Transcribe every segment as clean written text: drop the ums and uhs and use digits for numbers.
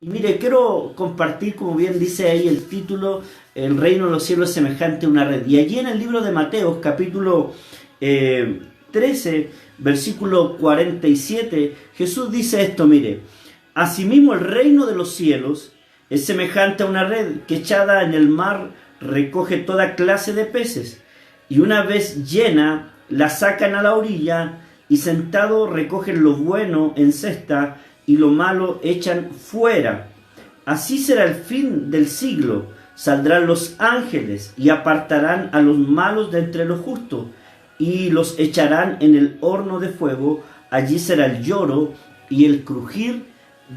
Y mire, quiero compartir, como bien dice ahí el título, el reino de los cielos es semejante a una red. Y allí en el libro de Mateo, capítulo 13, versículo 47, Jesús dice esto, mire, asimismo el reino de los cielos es semejante a una red que echada en el mar recoge toda clase de peces. Y una vez llena, la sacan a la orilla y sentado recogen lo bueno en cesta y lo malo echan fuera. Así será el fin del siglo. Saldrán los ángeles y apartarán a los malos de entre los justos y los echarán en el horno de fuego. Allí será el lloro y el crujir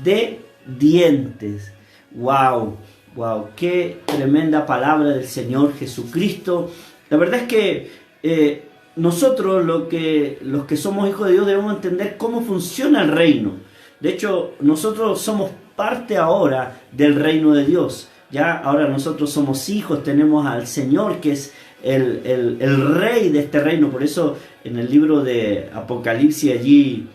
de dientes. ¡Wow! ¡Wow! ¡Qué tremenda palabra del Señor Jesucristo! La verdad es que nosotros, los que somos hijos de Dios, debemos entender cómo funciona el reino. De hecho, nosotros somos parte ahora del reino de Dios. Ya ahora nosotros somos hijos, tenemos al Señor que es el rey de este reino. Por eso en el libro de Apocalipsis allí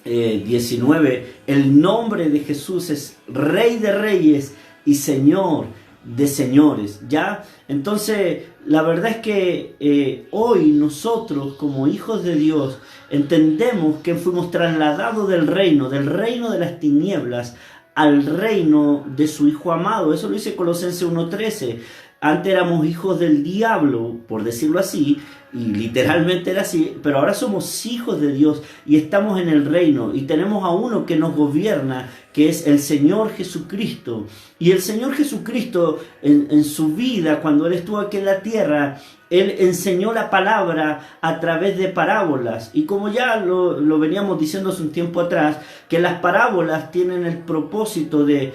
19, el nombre de Jesús es Rey de Reyes y Señor de señores, ¿ya? Entonces, la verdad es que hoy nosotros como hijos de Dios entendemos que fuimos trasladados del reino de las tinieblas al reino de su Hijo amado. Eso lo dice Colosenses 1:13. Antes éramos hijos del diablo, por decirlo así, y literalmente era así, pero ahora somos hijos de Dios y estamos en el reino y tenemos a uno que nos gobierna, que es el Señor Jesucristo. Y el Señor Jesucristo en su vida, cuando Él estuvo aquí en la tierra, Él enseñó la palabra a través de parábolas. Y como ya lo veníamos diciendo hace un tiempo atrás, que las parábolas tienen el propósito de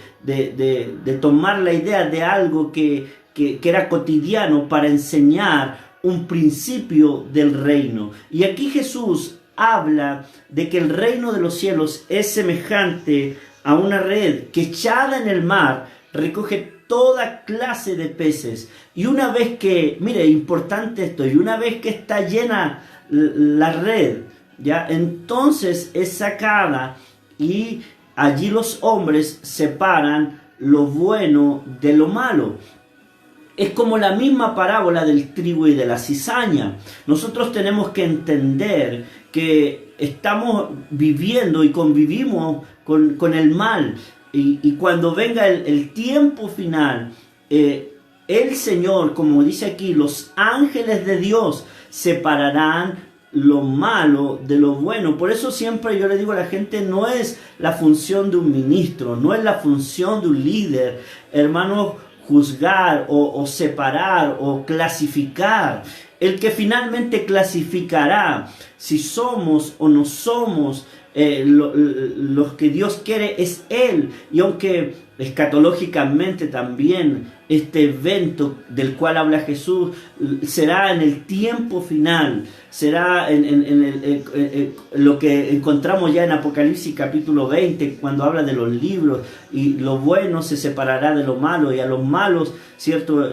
tomar la idea de algo que era cotidiano para enseñar un principio del reino. Y aquí Jesús habla de que el reino de los cielos es semejante a una red que echada en el mar recoge toda clase de peces. Y una vez que, mire, importante esto, y una vez que está llena la red, ya entonces es sacada y allí los hombres separan lo bueno de lo malo. Es como la misma parábola del trigo y de la cizaña. Nosotros tenemos que entender que estamos viviendo y convivimos con el mal. Y cuando venga el tiempo final, el Señor, como dice aquí, los ángeles de Dios separarán lo malo de lo bueno. Por eso siempre yo le digo a la gente, no es la función de un ministro, no es la función de un líder, hermanos, juzgar o separar o clasificar. El que finalmente clasificará si somos o no somos los que Dios quiere es Él. Y aunque escatológicamente también este evento del cual habla Jesús será en el tiempo final, será en lo que encontramos ya en Apocalipsis capítulo 20, cuando habla de los libros, y lo bueno se separará de lo malo, y a los malos, ¿cierto?,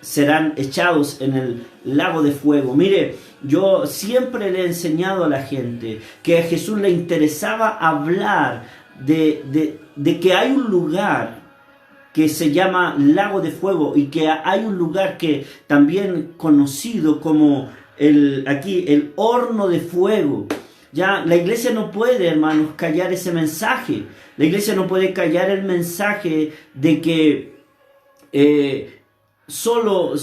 serán echados en el lago de fuego. Mire, yo siempre le he enseñado a la gente que a Jesús le interesaba hablar de que hay un lugar que se llama lago de fuego, y que hay un lugar que también conocido como el horno de fuego. Ya la iglesia no puede, hermanos, callar ese mensaje. La iglesia no puede callar el mensaje de que solo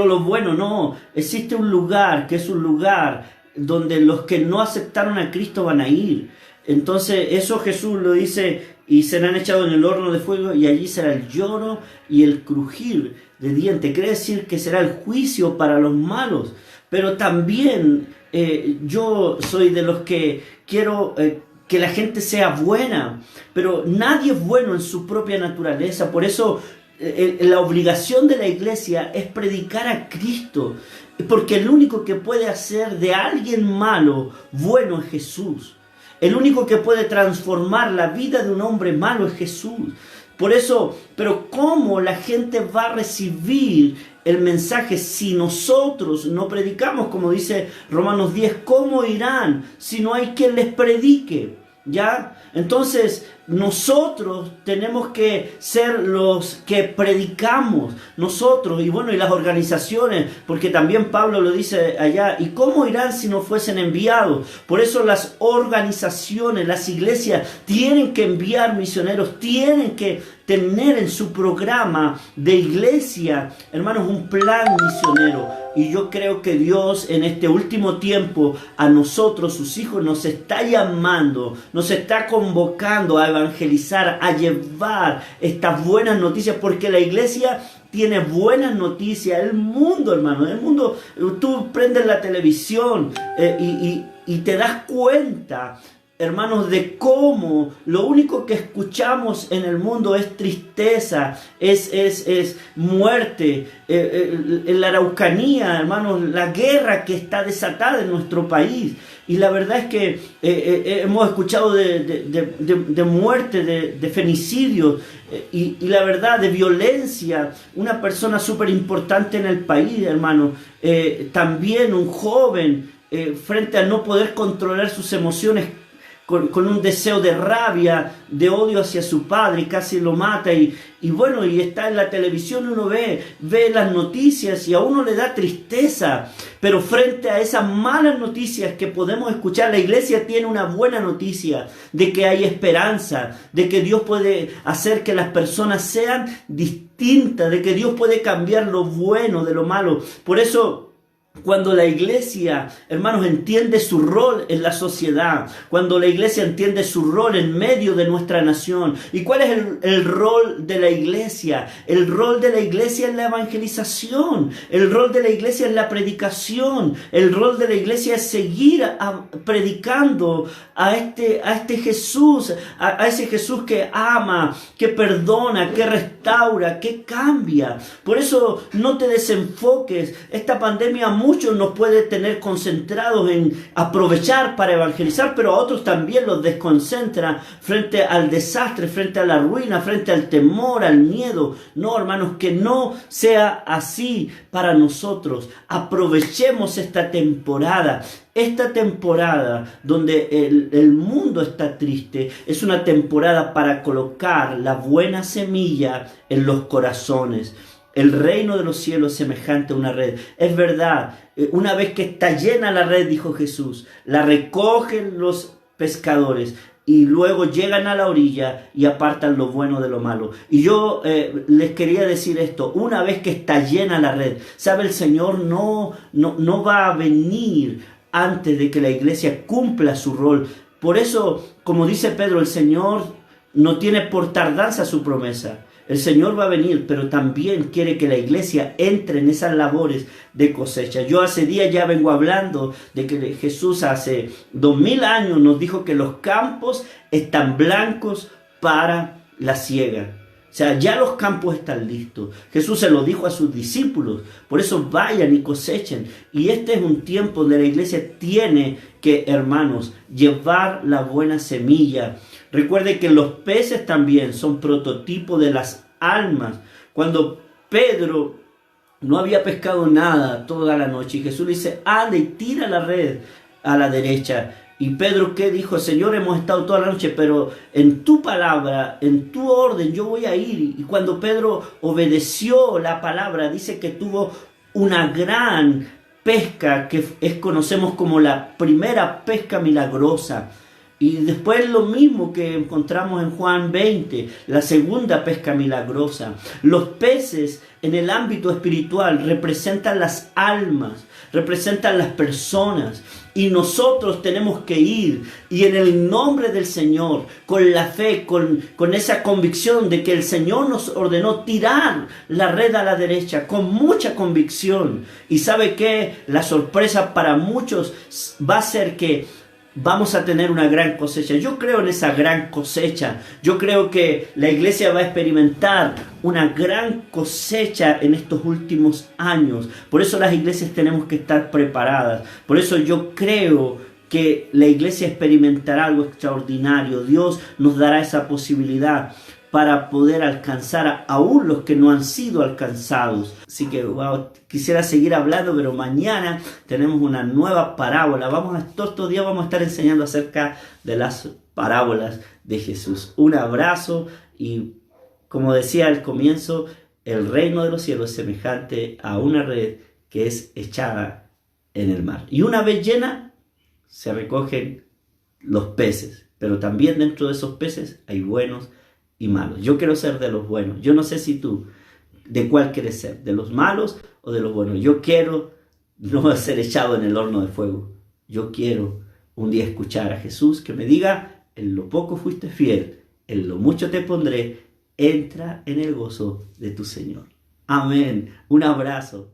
lo bueno. No, existe un lugar que es un lugar donde los que no aceptaron a Cristo van a ir. Entonces eso Jesús lo dice: y serán echados en el horno de fuego, y allí será el lloro y el crujir de dientes. Quiere decir que será el juicio para los malos. Pero también yo soy de los que quiero que la gente sea buena, pero nadie es bueno en su propia naturaleza. Por eso la obligación de la iglesia es predicar a Cristo, porque el único que puede hacer de alguien malo bueno es Jesús. El único que puede transformar la vida de un hombre malo es Jesús. Por eso, pero ¿cómo la gente va a recibir el mensaje si nosotros no predicamos? Como dice Romanos 10, ¿cómo irán si no hay quien les predique? ¿Ya? Entonces, nosotros tenemos que ser los que predicamos, nosotros, y bueno, y las organizaciones, porque también Pablo lo dice allá, ¿y cómo irán si no fuesen enviados? Por eso las organizaciones, las iglesias tienen que enviar misioneros, tienen que tener en su programa de iglesia, hermanos, un plan misionero. Y yo creo que Dios en este último tiempo a nosotros, sus hijos, nos está llamando, nos está convocando a evangelizar, a llevar estas buenas noticias, porque la iglesia tiene buenas noticias. El mundo, hermano, el mundo, tú prendes la televisión y te das cuenta, hermanos, de cómo lo único que escuchamos en el mundo es tristeza, es muerte. En la Araucanía, hermanos, la guerra que está desatada en nuestro país. Y la verdad es que hemos escuchado de muerte, de femicidios, y la verdad de violencia. Una persona súper importante en el país, hermano, también un joven, frente a no poder controlar sus emociones, con un deseo de rabia, de odio hacia su padre, casi lo mata, y bueno, y está en la televisión, uno ve las noticias y a uno le da tristeza, pero frente a esas malas noticias que podemos escuchar, la iglesia tiene una buena noticia, de que hay esperanza, de que Dios puede hacer que las personas sean distintas, de que Dios puede cambiar lo bueno de lo malo. Por eso, cuando la iglesia, hermanos, entiende su rol en la sociedad, cuando la iglesia entiende su rol en medio de nuestra nación. ¿Y cuál es el rol de la iglesia? El rol de la iglesia es la evangelización, el rol de la iglesia es la predicación, el rol de la iglesia es seguir predicando a este Jesús, a ese Jesús que ama, que perdona, que restaura, que cambia. Por eso no te desenfoques. Esta pandemia muchos nos puede tener concentrados en aprovechar para evangelizar, pero a otros también los desconcentra frente al desastre, frente a la ruina, frente al temor, al miedo. No, hermanos, que no sea así para nosotros. Aprovechemos esta temporada. Esta temporada donde el mundo está triste es una temporada para colocar la buena semilla en los corazones. El reino de los cielos es semejante a una red. Es verdad, una vez que está llena la red, dijo Jesús, la recogen los pescadores y luego llegan a la orilla y apartan lo bueno de lo malo. Y yo les quería decir esto, una vez que está llena la red, ¿sabe? El Señor no va a venir antes de que la iglesia cumpla su rol. Por eso, como dice Pedro, el Señor no tiene por tardanza su promesa. El Señor va a venir, pero también quiere que la iglesia entre en esas labores de cosecha. Yo hace días ya vengo hablando de que Jesús hace 2000 años nos dijo que los campos están blancos para la siega. O sea, ya los campos están listos. Jesús se lo dijo a sus discípulos. Por eso vayan y cosechen. Y este es un tiempo donde la iglesia tiene que, hermanos, llevar la buena semilla. Recuerde que los peces también son prototipo de las almas. Cuando Pedro no había pescado nada toda la noche y Jesús le dice, anda y tira la red a la derecha. Y Pedro, ¿qué dijo? Señor, hemos estado toda la noche, pero en tu palabra, en tu orden, yo voy a ir. Y cuando Pedro obedeció la palabra, dice que tuvo una gran pesca que conocemos como la primera pesca milagrosa. Y después lo mismo que encontramos en Juan 20, la segunda pesca milagrosa. Los peces en el ámbito espiritual representan las almas, representan las personas. Y nosotros tenemos que ir y en el nombre del Señor, con la fe, con esa convicción de que el Señor nos ordenó tirar la red a la derecha, con mucha convicción. Y ¿sabe qué? La sorpresa para muchos va a ser que vamos a tener una gran cosecha. Yo creo en esa gran cosecha. Yo creo que la iglesia va a experimentar una gran cosecha en estos últimos años. Por eso las iglesias tenemos que estar preparadas. Por eso yo creo que la iglesia experimentará algo extraordinario. Dios nos dará esa posibilidad para poder alcanzar aún los que no han sido alcanzados. Así que quisiera seguir hablando, pero mañana tenemos una nueva parábola. Todos estos días vamos a estar enseñando acerca de las parábolas de Jesús. Un abrazo y, como decía al comienzo, el reino de los cielos es semejante a una red que es echada en el mar. Y una vez llena, se recogen los peces, pero también dentro de esos peces hay buenos y malos. Yo quiero ser de los buenos. Yo no sé si tú, ¿de cuál quieres ser? ¿De los malos o de los buenos? Yo quiero no ser echado en el horno de fuego. Yo quiero un día escuchar a Jesús que me diga: en lo poco fuiste fiel, en lo mucho te pondré, entra en el gozo de tu Señor. Amén. Un abrazo.